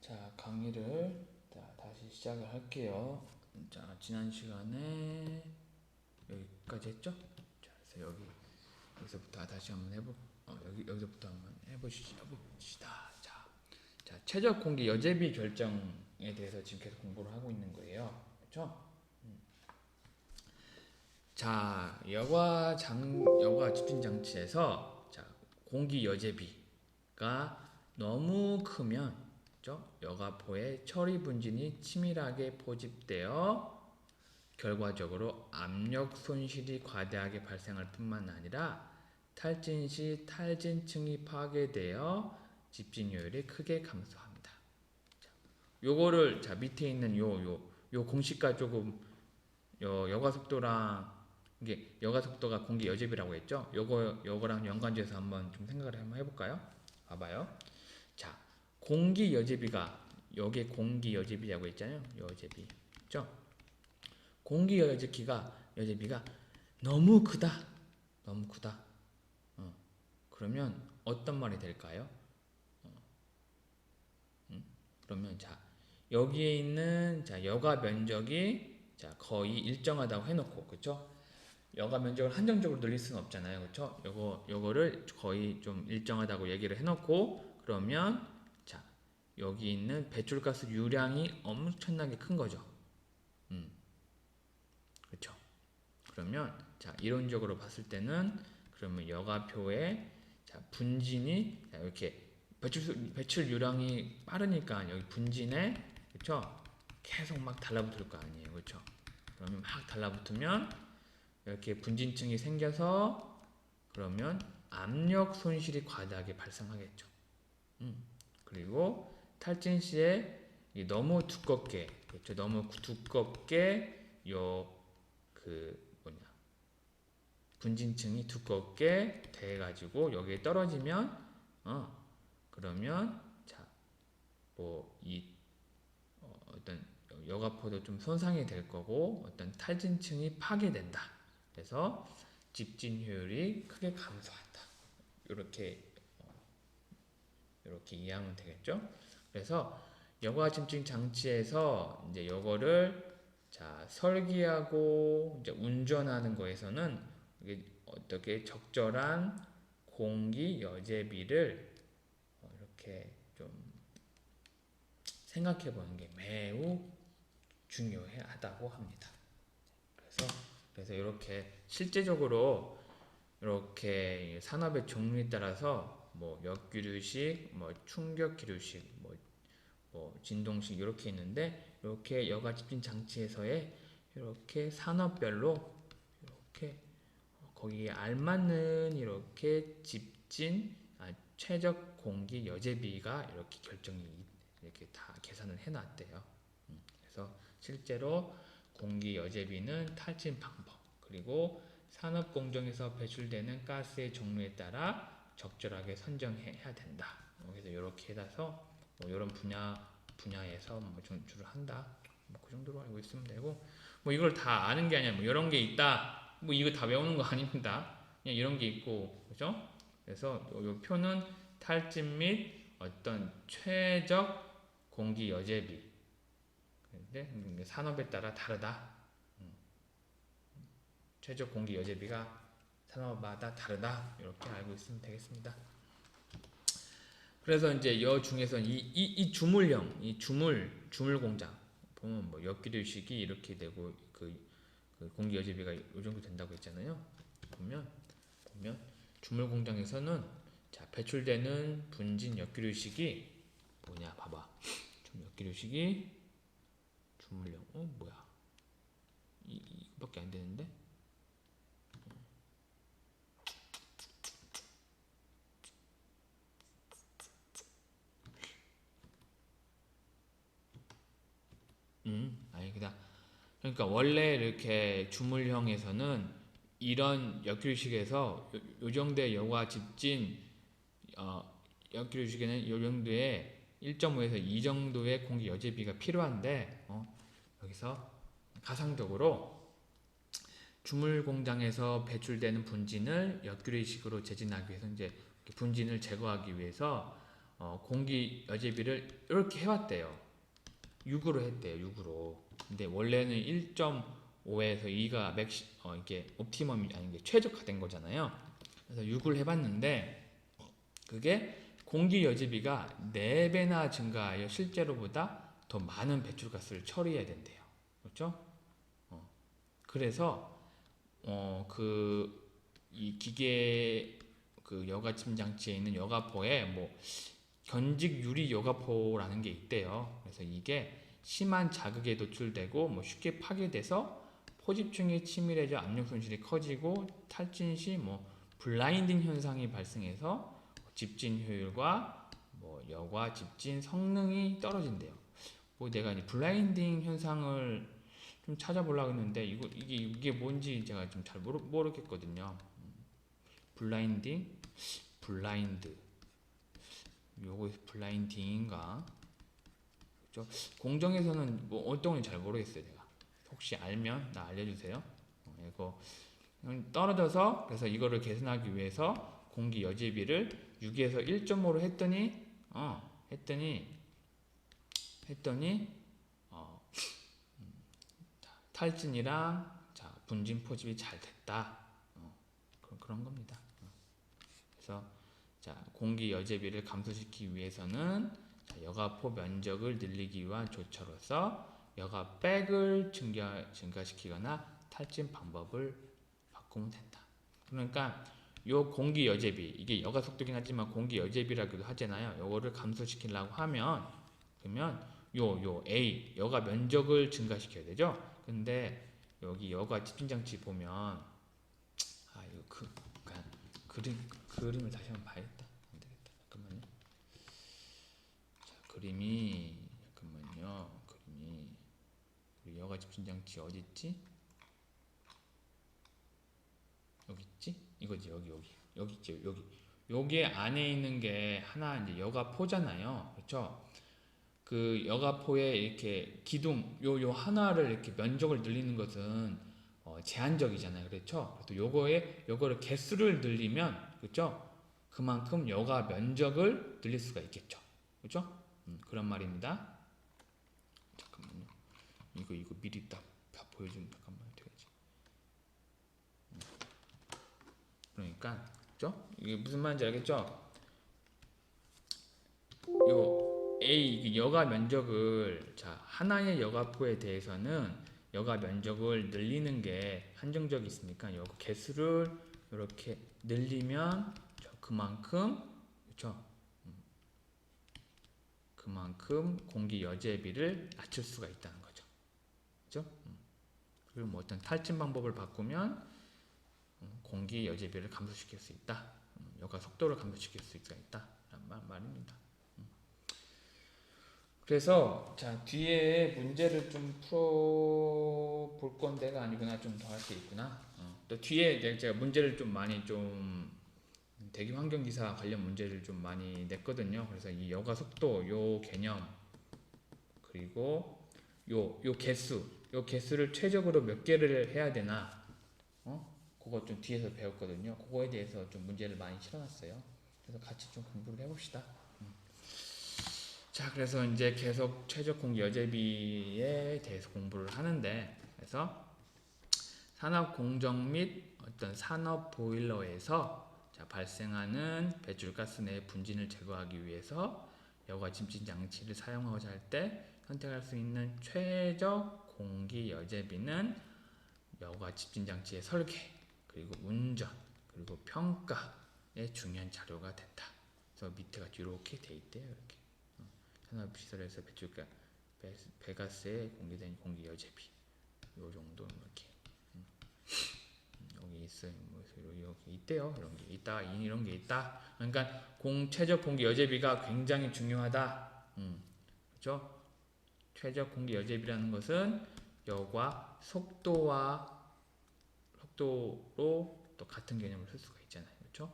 자, 강의를 다시 시작을 할게요. 자, 지난 시간에 여기까지 했죠? 자, 그래서 여기서부터 다시 한번 여기서부터 한번 해보시다. 자, 최적 공기 여제비 결정에 대해서 지금 계속 공부를 하고 있는 거예요. 그렇죠? 자, 여과 집진 장치에서 자, 공기 여제비가 너무 크면 그죠? 여과포에 처리 분진이 치밀하게 포집되어 결과적으로 압력 손실이 과다하게 발생할 뿐만 아니라 탈진 시 탈진층이 파괴되어 집진효율이 크게 감소합니다. 자, 요거를 자 밑에 있는 요 공식과 조금 여과 속도랑 이게 여과 속도가 공기 여제비라고 했죠? 요거랑 연관지어서 한번 생각을 한번 해볼까요? 봐봐요. 자, 공기 여제비가 여기에 공기 여제비라고 했잖아요. 여제비, 그죠? 공기 여제비가 너무 크다. 너무 크다. 그러면 어떤 말이 될까요? 그러면 자 여기에 있는 자 여가 면적이 자 거의 일정하다고 해놓고 그쵸? 여가 면적을 한정적으로 늘릴 수는 없잖아요, 그쵸? 요거를 거의 좀 일정하다고 얘기를 해놓고 그러면 자 여기 있는 배출가스 유량이 엄청나게 큰 거죠. 그쵸? 그러면 자 이론적으로 봤을 때는 그러면 여가표에 자 분진이 자, 이렇게 배출 유량이 빠르니까 여기 분진에 그쵸? 계속 막 달라붙을 거 아니에요, 그쵸? 그러면 막 달라붙으면 이렇게 분진층이 생겨서 그러면 압력 손실이 과다하게 발생하겠죠. 그리고 탈진 시에 너무 두껍게 그렇죠? 너무 두껍게 분진층이 두껍게 돼가지고 여기에 떨어지면 그러면 자뭐이 어떤 여가포도 좀 손상이 될 거고 어떤 탈진층이 파괴된다. 그래서 집진 효율이 크게 감소한다. 이렇게 이해하면 되겠죠? 그래서 여과 집진 장치에서 이제 요거를 자 설계하고 이제 운전하는 거에서는 이게 어떻게 적절한 공기 여제비를 이렇게 좀 생각해 보는 게 매우 중요하다고 합니다. 그래서 이렇게 실제적으로 이렇게 산업의 종류에 따라서 뭐 역기류식, 뭐 충격기류식, 뭐 진동식 이렇게 있는데 이렇게 여가 집진 장치에서의 이렇게 산업별로 이렇게 거기에 알맞는 이렇게 최적 공기 여제비가 이렇게 결정이 이렇게 다 계산을 해놨대요. 그래서 실제로 공기 여제비는 탈진 방법 그리고 산업 공정에서 배출되는 가스의 종류에 따라 적절하게 선정해야 된다. 그래서 이렇게 해서 뭐 이런 분야에서 뭐 주로 한다. 뭐 그 정도로 알고 있으면 되고 뭐 이걸 다 아는 게 아니야. 뭐 이런 게 있다. 뭐 이거 다 외우는 거 아닙니다. 그냥 이런 게 있고 그죠? 그래서 이 표는 탈진 및 어떤 최적 공기 여제비 근데 산업에 따라 다르다. 최적 공기 여제비가 산업마다 다르다. 이렇게 알고 있으면 되겠습니다. 그래서 이제 여 중에서 이 주물형, 이 주물 공장 보면 뭐 역기류식이 이렇게 되고 그 공기 여제비가 이 정도 된다고 했잖아요. 보면 주물 공장에서는 자 배출되는 분진 역기류식이 뭐냐 봐봐. 역기류식이 주물형 뭐야 이거밖에 안 되는데. 아니 그러니까 원래 이렇게 주물형에서는 이런 역기류식에서 요 정도의 여과 집진 역기류식에는 요 정도의 1.5에서 2 정도의 공기 여제비가 필요한데 여기서 가상적으로 주물 공장에서 배출되는 분진을 역기류식으로 제진하기 위해서 이제 분진을 제거하기 위해서 공기 여제비를 이렇게 해왔대요. 6으로 했대요. 6으로. 근데 원래는 1.5에서 2가 이게 옵티멈이 아닌 게 최적화된 거잖아요. 그래서 6을 해봤는데 그게 공기 여제비가 4배나 증가하여 실제로보다 더 많은 배출가스를 처리해야 된대요. 그렇죠? 그래서 이 기계 그 여가 침장치에 있는 여가포에 뭐 견직 유리 여가포라는 게 있대요. 그래서 이게 심한 자극에 노출되고 뭐 쉽게 파괴돼서 포집층이 치밀해져 압력 손실이 커지고 탈진 시 뭐 블라인딩 현상이 발생해서 집진 효율과 뭐 여과 집진 성능이 떨어진대요. 뭐 내가 이제 블라인딩 현상을 좀 찾아보려고 했는데 이게 뭔지 제가 좀 잘 모르겠거든요. 블라인딩, 블라인드, 요거 블라인딩인가? 그죠? 공정에서는 뭐 어떤 건지 잘 모르겠어요. 내가 혹시 알면 나 알려주세요. 이거 떨어져서 그래서 이거를 개선하기 위해서 공기 여제비를 6에서 1.5로 했더니 어, 탈진이랑 분진 포집이 잘 됐다. 그런 겁니다. 그래서 공기 여제비를 감소시키기 위해서는 여가포 면적을 늘리기 위한 조처로서 여가백을 증가시키거나 탈진 방법을 바꾸면 된다. 그러니까 요 공기 여제비 이게 여가 속도긴 하지만 공기 여제비라고도 하잖아요. 요거를 감소시키려고 하면 그러면 요 A 여가 면적을 증가시켜야 되죠. 근데 여기 여가 집진 장치 보면 이거 그림을 다시 한번 봐야겠다. 안 되겠다. 잠깐만요. 그림이 우리 여가 집진 장치 어디 있지? 여기 있지? 이거지 여기 있지 여기 안에 있는 게 하나 이제 여가포잖아요. 그렇죠? 그 여가포에 이렇게 기둥 요 하나를 이렇게 면적을 늘리는 것은 제한적이잖아요. 그렇죠? 또 요거를 개수를 늘리면 그렇죠? 그만큼 여가 면적을 늘릴 수가 있겠죠. 그렇죠? 그런 말입니다. 잠깐만요. 이거 미리 딱 보여주면 잠깐만 되겠지. 그러니까 그렇죠? 이게 무슨 말인지 알겠죠? 요 A 여가 면적을 하나의 여가포에 대해서는 여가 면적을 늘리는 게 한정적이 있으니까 요 개수를 이렇게 늘리면 그만큼 그렇죠? 그만큼 공기 여제비를 낮출 수가 있다는 거죠. 그렇죠? 그리고 뭐 어떤 탈진 방법을 바꾸면 공기 여제비를 감소시킬 수 있다. 여가 속도를 감소시킬 수 있다. 라는 말입니다. 그래서 뒤에 문제를 좀 풀어볼 건데가 아니구나. 좀 더 할 게 있구나. 또 뒤에 제가 문제를 좀 많이 대기 환경 기사 관련 문제를 좀 많이 냈거든요. 그래서 이 여가 속도 요 개념 그리고 요 개수를 최적으로 몇 개를 해야 되나 그거 좀 뒤에서 배웠거든요. 그거에 대해서 좀 문제를 많이 실어놨어요. 그래서 같이 좀 공부를 해봅시다. 그래서 이제 계속 최적 공기 여제비에 대해서 공부를 하는데, 그래서 산업 공정 및 어떤 산업 보일러에서 발생하는 배출가스 내 분진을 제거하기 위해서 여가 집진 장치를 사용하고자 할 때 선택할 수 있는 최적 공기 여제비는 여가 집진 장치의 설계, 그리고 운전, 그리고 평가의 중요한 자료가 된다. 그래서 밑에가 이렇게 돼 있대요. 이렇게. 산업시설에서 배가스에 공개된 공기 여제비 요 정도 이렇게 여기 있어요. 여기 있대요. 이런 게 있다. 그러니까 최적 공기 여제비가 굉장히 중요하다. 그렇죠? 최적 공기 여제비라는 것은 여과 속도로 또 같은 개념을 쓸 수가 있잖아요. 그렇죠?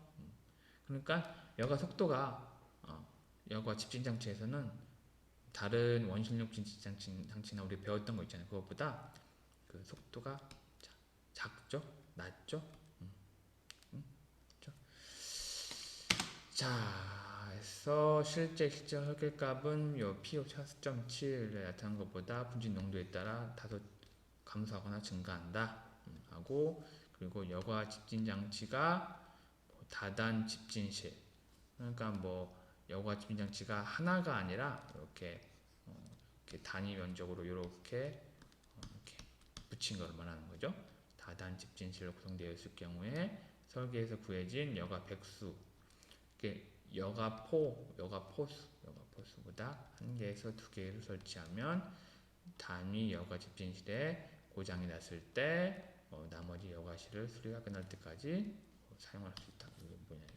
그러니까 여과 속도가 여과 집진 장치에서는 다른 원심력 집진 장치나 우리 배웠던 거 있잖아요. 그것보다 그 속도가 작죠? 낮죠? 그렇죠? 해서 실제 설계값은 요 pO 4.7에 나타난 것보다 분진 농도에 따라 다소 감소하거나 증가한다 하고, 그리고 여과 집진 장치가 다단 집진실, 그러니까 뭐 여과 집진 장치가 하나가 아니라 이렇게, 이렇게 단위 면적으로 이렇게 붙인 걸 말하는 거죠. 다단 집진실로 구성되어 있을 경우에 설계에서 구해진 여과 백수, 여과포수보다 한 개에서 두 개를 설치하면 단위 여과 집진실에 고장이 났을 때 나머지 여과실을 수리가 끝날 때까지 사용할 수 있다. 이게 뭐냐 이게.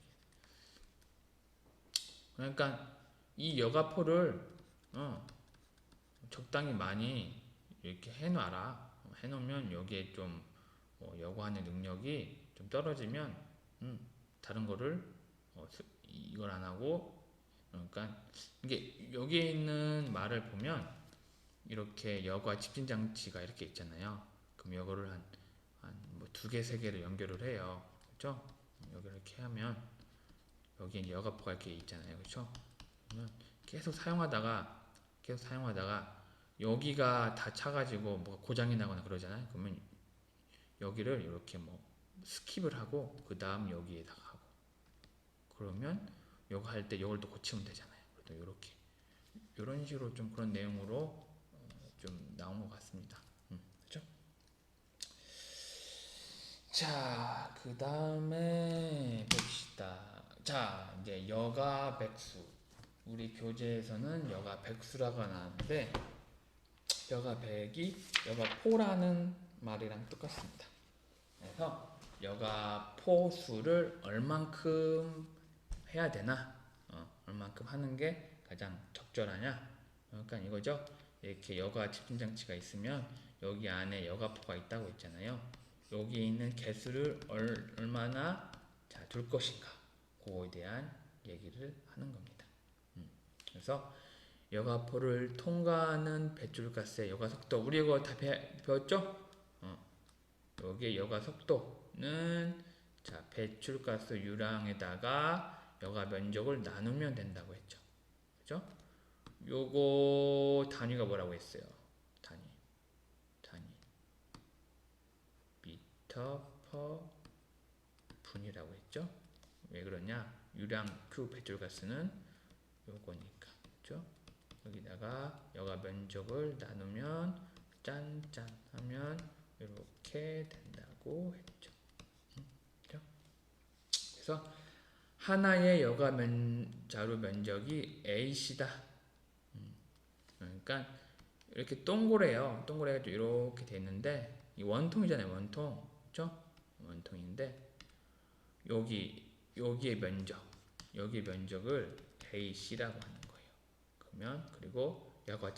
그러니까 이 여과포를 적당히 많이 이렇게 해놔라. 해놓으면 여기에 좀 여과하는 능력이 좀 떨어지면 다른 거를 이걸 안 하고, 그러니까 이게 여기에 있는 말을 보면 이렇게 여과 집진 장치가 이렇게 있잖아요. 그럼 이거를 한 뭐 두 개, 세 개를 연결을 해요. 그렇죠? 여기를 이렇게 하면 여기에 여과포가 이렇게 있잖아요. 그렇죠? 그러면 계속 사용하다가 여기가 다 차가지고 뭐 고장이 나거나 그러잖아요. 그러면 여기를 이렇게 뭐 스킵을 하고 그 다음 여기에다가 하고, 그러면 요거 할 때 요걸 또 고치면 되잖아요. 또 이렇게 이런 식으로 좀 그런 내용으로 좀 나온 것 같습니다. 그렇죠? 자, 그 다음에 봅시다. 자, 이제 여가 백수. 우리 교재에서는 여가 백수라고 나왔는데 여가 백이 여가 포라는 말이랑 똑같습니다. 그래서 여가 포수를 얼만큼 해야 되나, 얼만큼 하는 게 가장 적절하냐, 그러니까 이거죠. 이렇게 여가 집진 장치가 있으면 여기 안에 여가포가 있다고 했잖아요. 여기 있는 개수를 얼마나 둘 것인가, 그거에 대한 얘기를 하는 겁니다. 그래서 여가포를 통과하는 배출가스의 여가속도, 우리 이거 다 배웠죠? 여기에 여가속도는 배출가스 유량에다가 여가 면적을 나누면 된다고 했죠. 그죠? 요거 단위가 뭐라고 했어요? 단위 미터 퍼 분이라고 했죠. 왜 그러냐? 유량 Q 배출가스는 요거니까. 그죠? 여기다가 여가 면적을 나누면 짠짠 하면 이렇게 된다고 했죠. 그죠? 그래서 하나의 여가 자루 면적이 A씨다. 그러니까 이렇게 동그래요. 동그래가지고 이렇게 돼 있는데 이 원통이잖아요. 원통, 그렇죠? 원통인데 여기의 면적을 AC라고 하는 거예요. 그러면 그리고 여과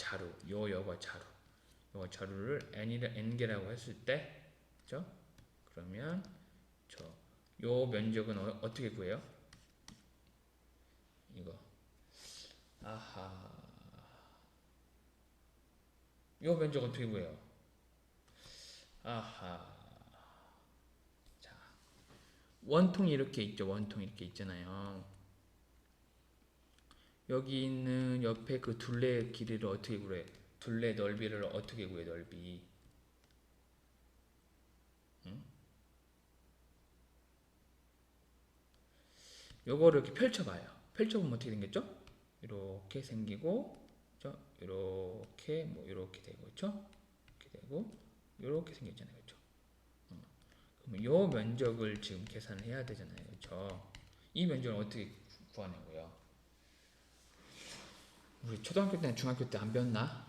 자루를 N개라고 했을 때, 그렇죠? 그러면 요 면적은 어떻게 구해요? 이거. 아하. 요 면적 어떻게 구해요? 아하. 자, 원통이 이렇게 있죠. 원통이 이렇게 있잖아요. 여기 있는 옆에 그 둘레 길이를 어떻게 구해? 둘레 넓이를 어떻게 구해? 넓이. 요거를 이렇게 펼쳐봐요. 펼쳐보면 어떻게 생겼죠? 이렇게 생기고, 그렇죠? 이렇게 뭐 이렇게 되고, 그렇죠? 이렇게 되고, 이렇게 생겼잖아요, 그렇죠? 그럼 요 면적을 지금 계산을 해야 되잖아요, 그렇죠? 이 면적을 어떻게 구하냐고요? 우리 초등학교 때나 중학교 때 안 배웠나?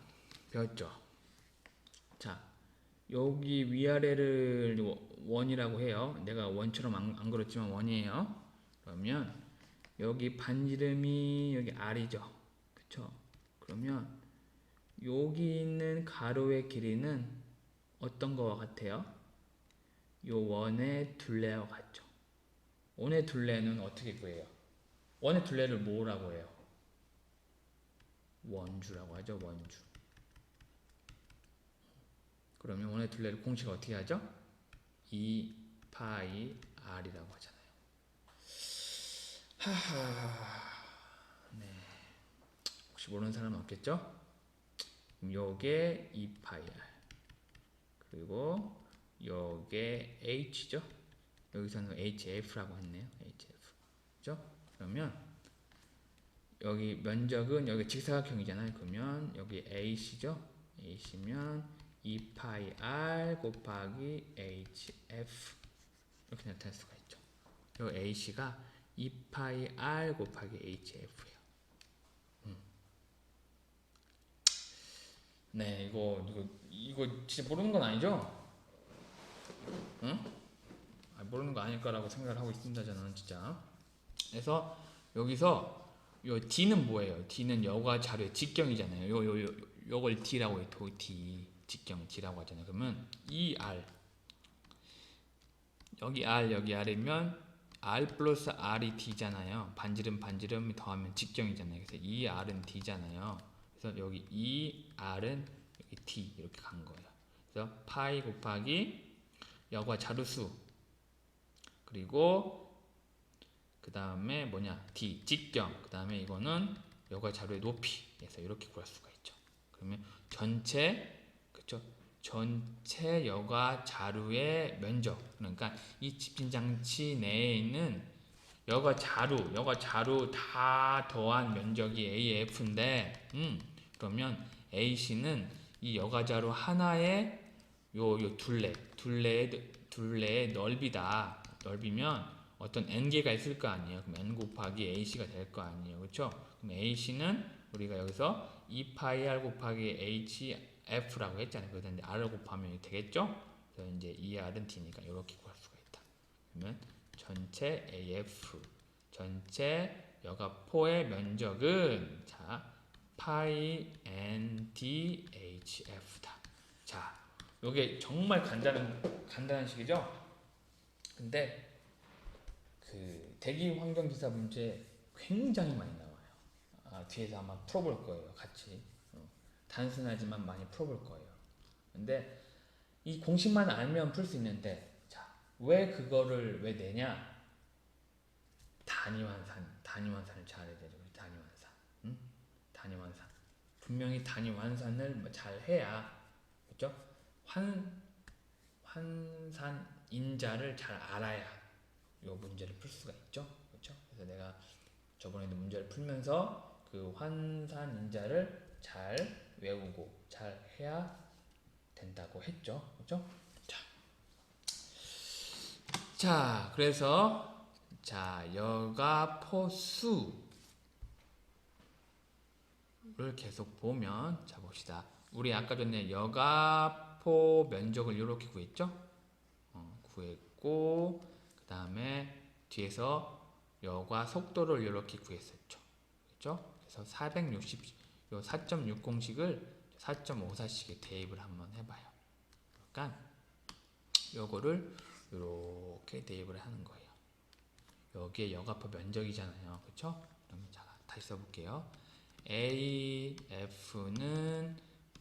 배웠죠. 자, 여기 위아래를 원이라고 해요. 내가 원처럼 안 그렸지만 원이에요. 그러면 여기 반지름이 여기 R이죠. 그쵸? 그러면 여기 있는 가로의 길이는 어떤 거와 같아요? 요 원의 둘레와 같죠. 원의 둘레는 어떻게 구해요? 원의 둘레를 뭐라고 해요? 원주라고 하죠. 원주. 그러면 원의 둘레를 공식 어떻게 하죠? 2파이 R이라고 하잖아요. 하하. 혹시 모르는 사람 없겠죠? 요게 2파이 r 그리고 요게 h죠. 여기서는 hf라고 했네요. hf 그죠? 그러면 여기 면적은 여기 직사각형이잖아요. 그러면 여기 AC죠. AC면 2파이 r 곱하기 hf 이렇게 나타낼 수가 있죠. 요 AC가 2파이 r 곱하기 hf예요. 네, 이거 진짜 모르는 건 아니죠? 응? 모르는 거 아닐 거라고 생각을 하고 있습니다. 저는 진짜. 그래서 여기서 요 D는 뭐예요? D는 여과 자료의 직경이잖아요. 요걸 D라고 해요. D 직경 D라고 하잖아요. 그러면 이 R 여기 R이면 R 플러스 R이 D잖아요. 반지름 더하면 직경이잖아요. 그래서 이 R은 D잖아요. 그래서 여기 이 R은 여기 D 이렇게 간 거예요. 그래서 파이 곱하기 여과 자루수 그리고 그 다음에 뭐냐 D 직경 그 다음에 이거는 여과 자루의 높이에서 이렇게 구할 수가 있죠. 그러면 전체 그쵸 전체 여과 자루의 면적 그러니까 이 집진 장치 내에 있는 여과 자루 다 더한 면적이 AF인데 그러면 AC는 이 여과 자루 하나의 요 둘레의 넓이면 어떤 n개가 있을 거 아니에요. 그럼 n 곱하기 ac가 될 거 아니에요. 그렇죠? 그럼 ac는 우리가 여기서 2파이 r 곱하기 hf라고 했잖아요. 그래서 이제 r을 곱하면 되겠죠? 그래서 이제 2r은 d니까 이렇게 구할 수가 있다. 그러면 전체 AF 전체 여가포의 면적은 자 파이 n d hf다. 자, 요게 정말 간단한 식이죠? 근데 그 대기 환경 기사 문제 굉장히 많이 나와요. 뒤에서 아마 풀어볼 거예요. 같이 단순하지만 많이 풀어볼 거예요. 근데 이 공식만 알면 풀 수 있는데 자, 왜 그거를 왜 내냐? 단위환산을 잘해야 되죠. 단위환산. 단위환산. 분명히 단위환산을 잘 해야 그렇죠? 환산 인자를 잘 알아야 이 문제를 풀 수가 있죠. 그렇죠? 그래서 내가 저번에도 문제를 풀면서 그 환산 인자를 잘 외우고 잘 해야 된다고 했죠. 그렇죠? 자, 그래서 자, 여가포수를 계속 보면 자 봅시다. 우리 아까 전에 여가포 면적을 이렇게 구했죠? 구했고 그 다음에 뒤에서 여과 속도를 이렇게 구했었죠. 그렇죠? 그래서 4.60씩을 4.54씩에 대입을 한번 해봐요. 그러니까 요거를 이렇게 대입을 하는 거예요. 여기에 여가포 면적이잖아요. 그렇죠? 그럼 자, 다시 써볼게요. AF는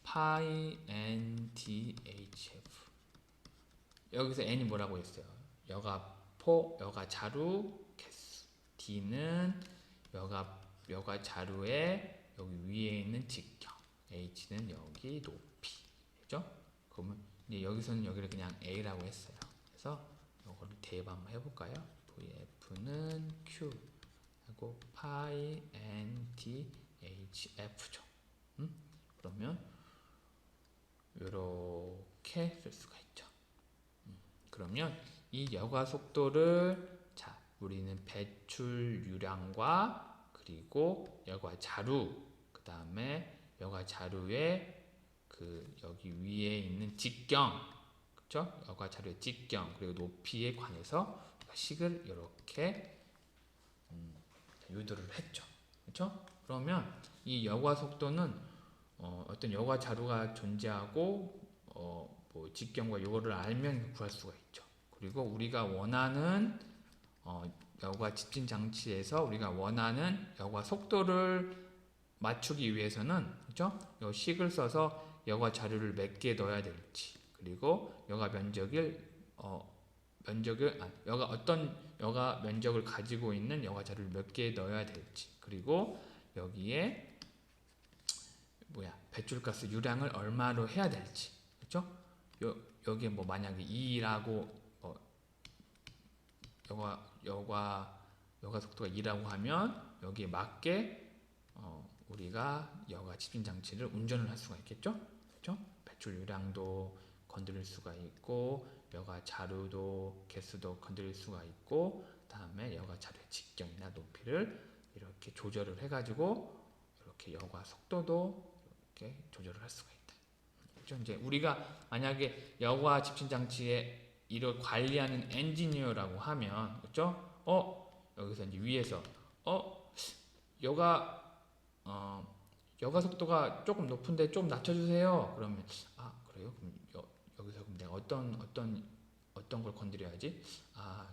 파이 N D HF 여기서 N이 뭐라고 했어요? 여가 자루 개수 D는 여가 자루의 여기 위에 있는 직경 H는 여기 높이 그죠? 그러면 이제 여기서는 여기를 그냥 A라고 했어요. 그래서 이거를 대입 한번 해볼까요? VF는 Q 하고 파이 N D HF죠. 그러면 이렇게 쓸 수가 있죠. 그러면 이 여과 속도를 자 우리는 배출유량과 그리고 여과 자루 그 다음에 여과 자루의 그 여기 위에 있는 직경 그렇죠? 여과 자루의 직경 그리고 높이에 관해서 식을 이렇게 유도를 했죠. 그렇죠? 그러면 이 여과 속도는 어떤 여과 자루가 존재하고 뭐 직경과 요거를 알면 구할 수가 있죠. 그리고 우리가 원하는 여과 집진 장치에서 우리가 원하는 여과 속도를 맞추기 위해서는 그죠? 요 식을 써서 여과 자료를 몇 개 넣어야 될지 그리고 여과 어떤 여과 면적을 가지고 있는 여과 자료를 몇 개 넣어야 될지 그리고 여기에 배출가스 유량을 얼마로 해야 될지, 그렇죠? 여기에 뭐 만약에 2라고 여가 속도가 2라고 하면 여기에 맞게 우리가 여가 집진 장치를 운전을 할 수가 있겠죠? 그렇죠? 배출 유량도 건드릴 수가 있고 여가 자루도 개수도 건드릴 수가 있고 다음에 여가 자루의 직경이나 높이를 이렇게 조절을 해가지고 이렇게 여가 속도도 이렇게 조절을 할 수가 있다. 그렇죠? 이제 우리가 만약에 여가 집진 장치에 이를 관리하는 엔지니어라고 하면, 그렇죠? 여기서 이제 위에서 여가 여가 속도가 조금 높은데 좀 낮춰주세요. 그러면 그래요? 그럼 여기서 그럼 내가 어떤 걸 건드려야지?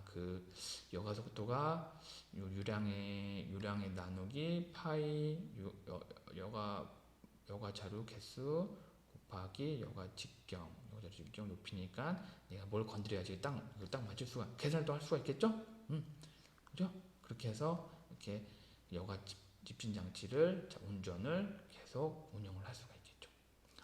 그 여가 속도가 유량의 나누기 파이 여가 자루 개수 곱하기 여가 직경 높이니까 내가 뭘 건드려야지 딱 맞출 수가 계산을 또 할 수가 있겠죠? 그죠? 그렇게 해서 이렇게 여가 집진 장치를 운전을 계속 운영을 할 수가 있겠죠.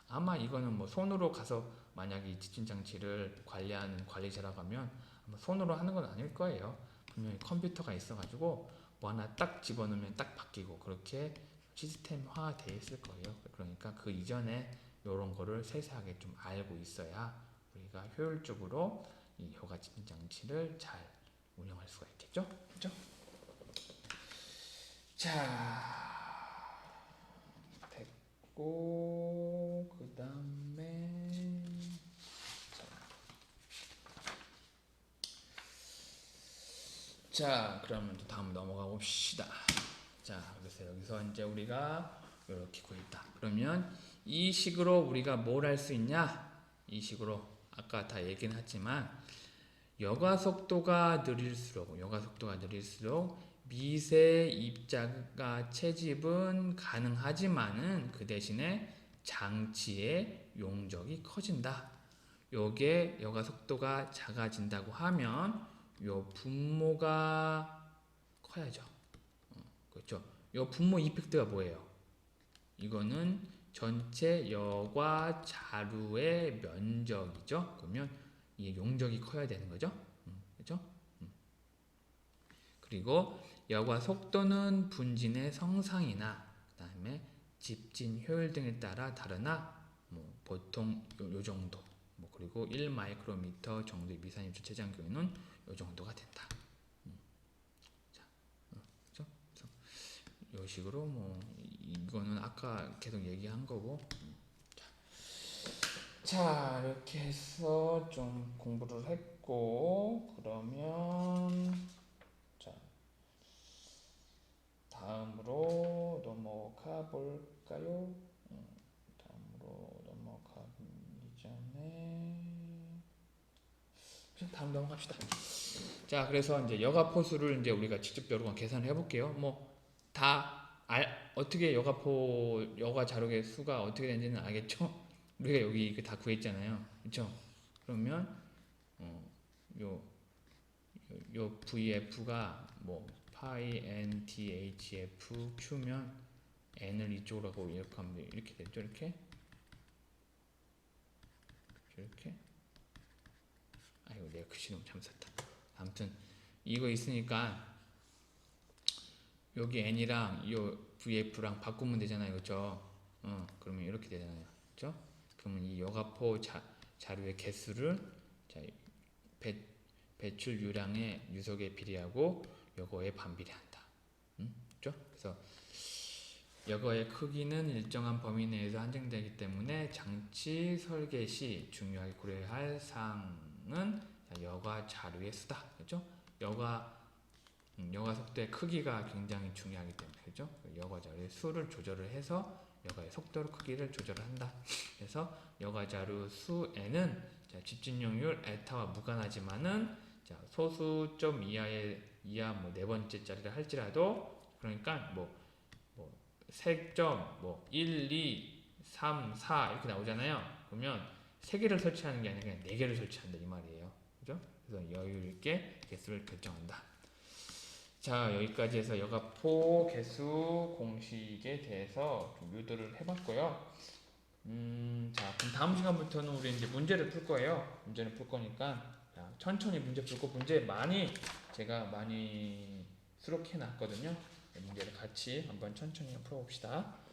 아마 이거는 뭐 손으로 가서 만약에 이 집진 장치를 관리하는 관리자라고 하면 아마 손으로 하는 건 아닐 거예요. 분명히 컴퓨터가 있어가지고 뭐 하나 딱 집어넣으면 딱 바뀌고 그렇게 시스템화 되어 있을 거예요. 그러니까 그 이전에 이런 거를 세세하게 좀 알고 있어야 우리가 효율적으로 이 여가 집진 장치를 잘 운영할 수가 있겠죠. 그렇죠? 자, 됐고 그 다음에 자, 그러면 또 다음 넘어가 봅시다. 자, 그래서 여기서 이제 우리가 이렇게 구했다. 그러면 이 식으로 우리가 뭘 할 수 있냐? 이 식으로 아까 다 얘기는 했지만 여가 속도가 느릴수록 미세 입자가 채집은 가능하지만은 그 대신에 장치의 용적이 커진다. 요게 여가 속도가 작아진다고 하면 요 분모가 커야죠. 그렇죠? 요 분모 이펙트가 뭐예요? 이거는 전체 여과 자루의 면적이죠. 그러면 이게 용적이 커야 되는 거죠. 그렇죠? 그리고 여과 속도는 분진의 성상이나 그다음에 집진 효율 등에 따라 다르나 뭐 보통 요 정도 그리고 1마이크로미터 정도의 미세입자 체장 경우는 요 정도가 된다. 자, 그렇죠? 그래서 요 식으로 뭐 이거는 아까 계속 얘기한 거고. 자, 이렇게 해서 좀 공부를 했고 그러면 자, 다음으로 넘어가 볼까요? 다음으로 넘어가기 전에 다음 넘어갑시다. 자, 그래서 이제 여가포수를 이제 우리가 직접 여러 번 계산을 해볼게요. 어떻게 여가 자료의 수가 어떻게 되는지는 알겠죠? 우리가 여기 이거 다 구했잖아요, 그렇죠? 그러면 요 VF가 뭐 파이 n t h f q면 n을 이쪽으로 하고 이렇게 하면 이렇게 되죠, 이렇게. 아이고 내가 글씨 너무 잘못했다. 아무튼 이거 있으니까 여기 n이랑 요 vf랑 바꾸면 되잖아요, 그렇죠? 그러면 이렇게 되잖아요, 그렇죠? 그러면 이 여가포 자료의 개수를 배출 유량의 유속에 비례하고 여거에 반비례한다. 그렇죠? 그래서 여거의 크기는 일정한 범위 내에서 한정되기 때문에 장치 설계 시 중요하게 고려해야 할 사항은 여가 자료의 수다. 그렇죠? 여가 속도의 크기가 굉장히 중요하기 때문에, 그렇죠? 여가 자료의 수를 조절을 해서 여가의 속도로 크기를 조절한다. 그래서 여가 자료 수에는 집진용률 에타와 무관하지만은 소수점 이하 뭐 네 번째 자리를 할지라도 그러니까 세 점 1, 2, 3, 4 이렇게 나오잖아요. 그러면 세 개를 설치하는 게 아니라 그냥 네 개를 설치한다 이 말이에요. 그죠? 그래서 여유 있게 개수를 결정한다. 자, 여기까지 해서 여가포 개수 공식에 대해서 좀 유도를 해봤고요. 자, 그럼 다음 시간부터는 우리 이제 문제를 풀 거예요. 문제를 풀 거니까 자, 천천히 문제 풀고 문제 제가 많이 수록해 놨거든요. 문제를 같이 한번 천천히 풀어봅시다.